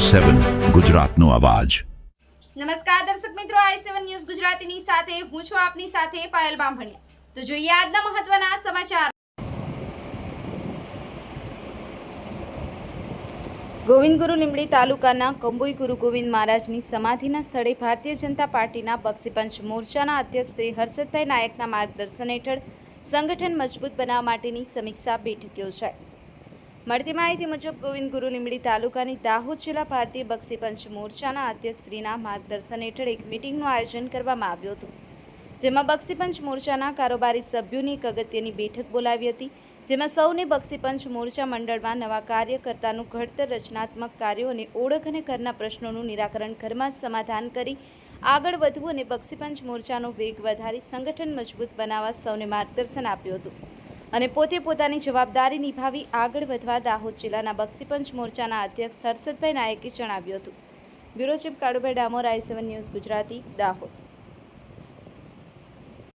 7 ગુજરાતનો અવાજ। નમસ્કાર દર્શક મિત્રો, i7 ન્યૂઝ ગુજરાતીની સાથે હું છું આપની સાથે પાયલ બામભણિયા। તો જોઈએ આજના મહત્વના સમાચાર। ગોવિંદ ગુરુ લીંબડી તાલુકાના કંબોઈ ગુરુ ગોવિંદ મહારાજની સમાધિના સ્થળે ભારતીય જનતા પાર્ટીના બક્ષીપંચ મોરચાના અધ્યક્ષ શ્રી હર્ષદભાઈ નાયકના માર્ગદર્શન હેઠળ સંગઠન મજબૂત બનાવવા માટેની સમીક્ષા બેઠક યોજાઈ। મળતી માહિતી મુજબ ગોવિંદ ગુરુ લીંબડી તાલુકાની દાહોદ જિલ્લા ભારતીય બક્ષીપંચ મોરચાના અધ્યક્ષ શ્રીના માર્ગદર્શન હેઠળ એક મિટિંગનું આયોજન કરવામાં આવ્યું હતું, જેમાં બક્ષીપંચ મોરચાના કારોબારી સભ્યોની એક અગત્યની બેઠક બોલાવી હતી, જેમાં સૌને બક્ષીપંચ મોરચા મંડળમાં નવા કાર્યકર્તાનું ઘડતર, રચનાત્મક કાર્યો અને ઓળખ અને ઘરના પ્રશ્નોનું નિરાકરણ ઘરમાં જ સમાધાન કરી આગળ વધવું અને બક્ષીપંચ મોરચાનો વેગ વધારી સંગઠન મજબૂત બનાવવા સૌને માર્ગદર્શન આપ્યું હતું અને પોતે પોતાની જવાબદારી નિભાવી આગળ વધવા દાહોદ જિલ્લાના બક્ષીપંચ મોરચાના અધ્યક્ષ હર્ષદભાઈ નાયકે જણાવ્યું હતું। Bureau chief Kalubhai Damor, i7 news Gujarati, Dahod.